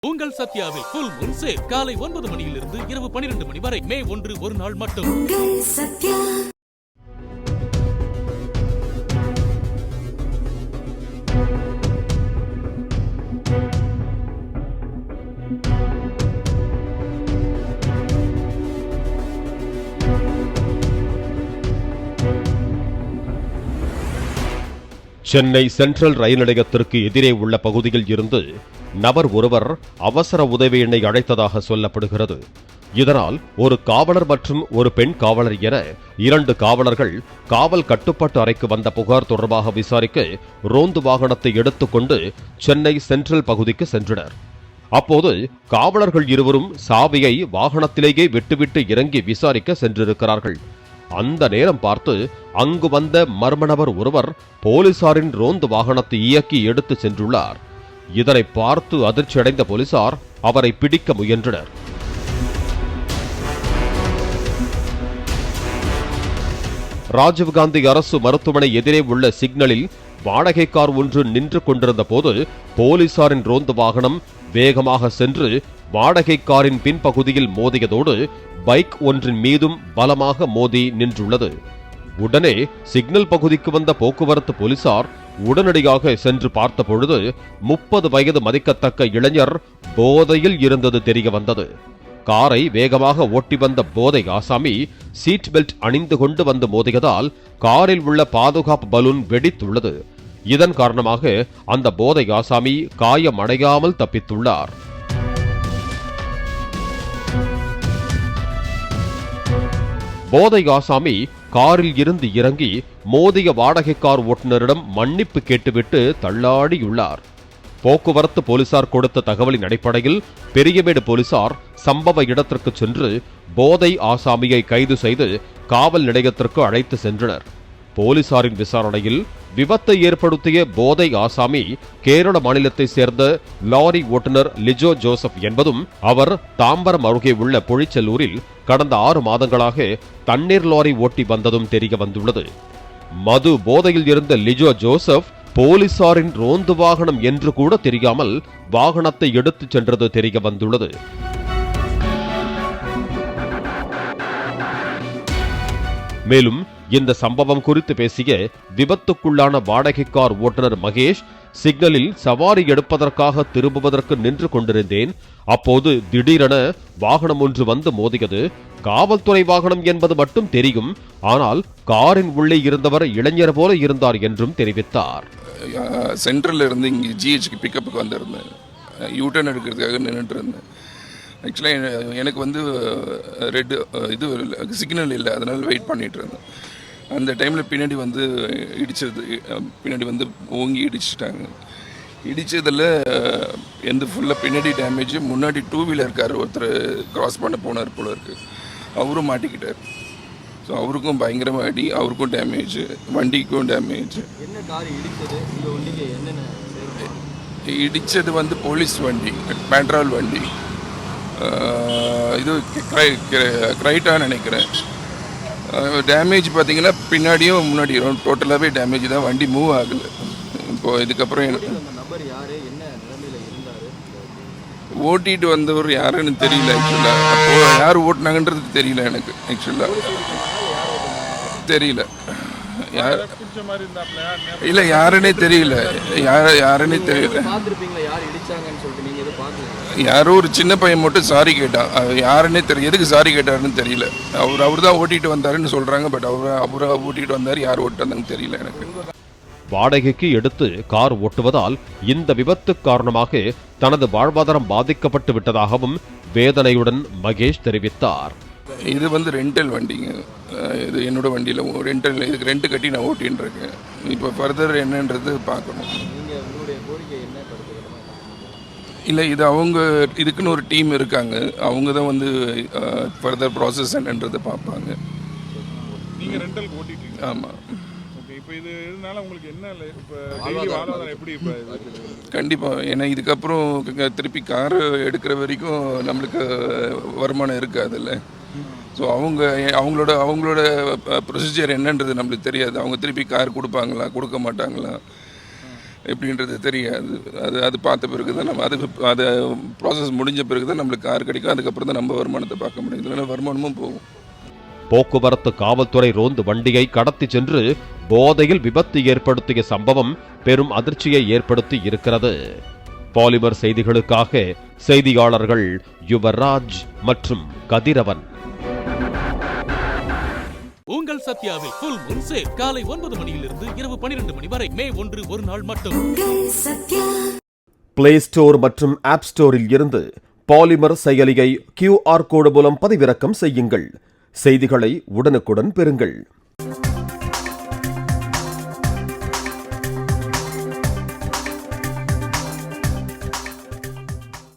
உங்கள் சத்யாவில் full Moon sale காலை 9 மணியிலிருந்து இரவு 12 மணி வரை மே 1 ஒரு நாள் மட்டும். சென்னை சென்ட்ரல் ரயில் நிலையத்திற்கு எதிரே உள்ள பகுதியில் இருந்து நபர் ஒருவர் அவசர உதவி எண்ணை அழைத்ததாக சொல்லப்படுகிறது. இதனால் ஒரு காவலர் மற்றும் ஒரு பெண் காவலர் என 2 காவலர்கள் காவல் கட்டுப்பாட்டு அறைக்கு வந்த புகார் தொடர்பாக விசாரிக்க ரோந்து வாகனத்தை எடுத்துக்கொண்டு சென்னை சென்ட்ரல் பகுதிக்கு சென்றனர். அப்போது காவலர்கள் இருவரும் சாவியை வாகனத்திலேயே விட்டுவிட்டு இறங்கி விசாரிக்க சென்றிருக்கிறார்கள். அந்த நேரம் பார்த்து அங்கு வந்த மர்ம நபர் ஒருவர் போலீசாரின் ரோந்து வாகனத்தை இயக்கி எடுத்து சென்றுள்ளார். இதனை பார்த்து அதிர்ச்சியடைந்த போலீசார் அவரை பிடிக்க முயன்றனர். ராஜீவ்காந்தி அரசு மருத்துவமனை எதிரே உள்ள சிக்னலில் வாடகை கார் ஒன்று நின்று கொண்டிருந்த போது போலீசாரின் ரோந்து வாகனம் வேகமாக சென்று வாடகை காரின் பின்பகுதியில் மோதியதோடு பைக் ஒன்றின் மீதும் பலமாக மோதி நின்றுள்ளது. உடனே சிக்னல் பகுதிக்கு வந்த போக்குவரத்து போலீசார் உடனடியாக சென்று பார்த்தபொழுது 30 வயது மதிக்கத்தக்க இளைஞர் போதையில் இருந்தது தெரிய வந்தது. காரை வேகமாக ஓட்டி வந்த போதை ஆசாமி சீட் பெல்ட் அணிந்து கொண்டு வந்து மோதியதால் காரில் உள்ள பாதுகாப்பு பலூன் வெடித்துள்ளது. இதன் காரணமாக அந்த போதை ஆசாமி காயமடையாமல் தப்பித்துள்ளார். போதை ஆசாமி காரில் இருந்து இறங்கி மோதிய வாடகை கார் ஓட்டுநரிடம் மன்னிப்பு கேட்டுவிட்டு தள்ளாடியுள்ளார். போக்குவரத்து போலீசார் கொடுத்த தகவலின் அடிப்படையில் பெரியமேடு போலீசார் சம்பவ இடத்திற்கு சென்று போதை ஆசாமியை கைது செய்து காவல் நிலையத்திற்கு அழைத்து சென்றனர். போலீசாரின் விசாரணையில் விபத்தை ஏற்படுத்திய போதை ஆசாமி கேரள மாநிலத்தை சேர்ந்த லாரி ஓட்டுநர் லிஜோ ஜோசப் என்பதும் அவர் தாம்பரம் அருகே உள்ள பொழிச்செல்லூரில் கடந்த 6 மாதங்களாக தண்ணீர் லாரி ஓட்டி வந்ததும் தெரிய வந்துள்ளது. மது போதையில் இருந்த லிஜோ ஜோசப் போலீசாரின் ரோந்து வாகனம் என்று கூட தெரியாமல் வாகனத்தை எடுத்துச் சென்றது தெரிய வந்துள்ளது. மேலும் இந்த சம்பவம் குறித்து பேசிய விபத்துக்குள்ளான வாடகை கார் ஓட்டுநர் மகேஷ், சிக்னலில் சவாரி எடுப்பதற்காக திரும்புவதற்கு நின்று கொண்டிருந்தேன். அப்போது திடீரென வாகனம் ஒன்று வந்து மோதியது. காவல்துறை வாகனம் என்பது மட்டும் தெரியும். ஆனால் காரின் உள்ளே இருந்தவர் இளைஞர் போல இருந்தார் என்றும் தெரிவித்தார். சென்ட்ரல் இருந்து இங்கே ஜிஹெச்க்கு பிக்கப்புக்கு வந்திருந்தேன். யூட்டர்ன் எடுக்கிறதுக்காக நின்றுட்டு இருந்தேன். ஆக்சுவலாக எனக்கு வந்து ரெட் இது சிக்னல் இல்லை, அதனால் வெயிட் பண்ணிட்டு இருந்தேன். அந்த டைமில் பின்னாடி வந்து இடிச்சது, பின்னாடி வந்து ஓங்கி இடிச்சிட்டாங்க. இடித்ததில் எந்த ஃபுல்லாக பின்னாடி டேமேஜ். முன்னாடி 2 வீலர் கார் ஒருத்தர் கிராஸ் பண்ண போனார் போல இருக்குது, அவரும் மாட்டிக்கிட்டார். ஸோ அவருக்கும் பயங்கரமாக அடி, அவருக்கும் டேமேஜ், வண்டிக்கும் டேமேஜ். இடித்தது வந்து போலீஸ் வண்டி, பெட்ரோல் வண்டி, இது கிரைட்டான்னு நினைக்கிறேன். டேமேஜ் பார்த்தீங்கன்னா பின்னாடியும் முன்னாடியும் டோட்டலாகவே டேமேஜ் தான், வண்டி மூவ் ஆகலை. இப்போது இதுக்கப்புறம் எனக்கு ஓட்டிகிட்டு வந்தவர் யாருன்னு தெரியல. ஆக்சுவலாக அப்போது யார் ஓட்டினாங்கன்றது தெரியல எனக்கு. ஆக்சுவலாக தெரியல யார், இல்லை யாருன்னே தெரியல, யாருன்னே தெரியல. யாரோ ஒரு சின்ன பையன் மட்டும் சாரி கேட்டான், யாருன்னே தெரியல, எதுக்கு சாரி கேட்டாருன்னு தெரியல. அவர் தான் ஓட்டிட்டு வந்தாருன்னு சொல்றாங்க. பட் அவரை ஓட்டிட்டு வந்தார், யார் ஓட்டுறாங்கன்னு தெரியல எனக்கு. வாடகைக்கு எடுத்து கார் ஓட்டுவதால் இந்த விபத்து காரணமாக தனது வாழ்வாதாரம் பாதிக்கப்பட்டு விட்டதாகவும் வேதனையுடன் மகேஷ் தெரிவித்தார். இது வந்து ரெண்டல் வண்டிங்க, இது என்னோட வண்டியில் ரெண்டல், இதுக்கு ரெண்ட் கட்டி நான் ஓட்டின்னு இருக்கேன். இப்போ ஃபர்தர் என்னன்றது பார்க்கணும். இல்லை இது அவங்க இதுக்குன்னு ஒரு டீம் இருக்காங்க, அவங்க தான் வந்து ஃபர்தர் ப்ராசஸ் என்னன்றதை பார்ப்பாங்க. நீங்கள் ரெண்டல் ஓட்டிட்டீங்க? ஆமாம். ஓகே, இப்போ இது இதனால உங்களுக்கு என்ன இப்போ வாழ்வாதாரம் எப்படி இப்போ? கண்டிப்பாக, ஏன்னா இதுக்கப்புறம் திருப்பி கார் எடுக்கிற வரைக்கும் நம்மளுக்கு வருமானம் இருக்காதுல்ல. ஸோ அவங்களோட ப்ரொசீஜர் என்னன்றது நம்மளுக்கு தெரியாது. அவங்க திருப்பி கார் கொடுப்பாங்களா கொடுக்க மாட்டாங்களா, எப்படின்றது தெரியாது. அது பார்த்த பிறகு தான் நம்ம அது ப்ராசஸ் முடிஞ்ச பிறகு தான் நம்மளுக்கு கார் கிடைக்கும். அதுக்கப்புறம் தான் நம்ம வருமானத்தை பார்க்க முடியும். இல்லைன்னா வருமானமும் போகும். போக்குவரத்து காவல்துறை ரோந்து வண்டியை கடத்தி சென்று போதையில் விபத்து ஏற்படுத்திய சம்பவம் பெரும் அதிர்ச்சியை ஏற்படுத்தி இருக்கிறது. பாலிமர் செய்திகளுக்காக செய்தியாளர்கள் யுவராஜ் மற்றும் கதிரவன். உங்கள் சத்யாவில் ஃபுல் மூன் சேல் காலை 9 மணியிலிருந்து இரவு 12 மணி வரை மே 1 ஒரு நாள் மட்டும். பிளே ஸ்டோர் மற்றும் ஆப் ஸ்டோரில் இருந்து பாலிமர் செயலியை QR கோடு மூலம் பதிவிறக்கம் செய்யுங்கள். செய்திகளை உடனுக்குடன் பெறுங்கள்.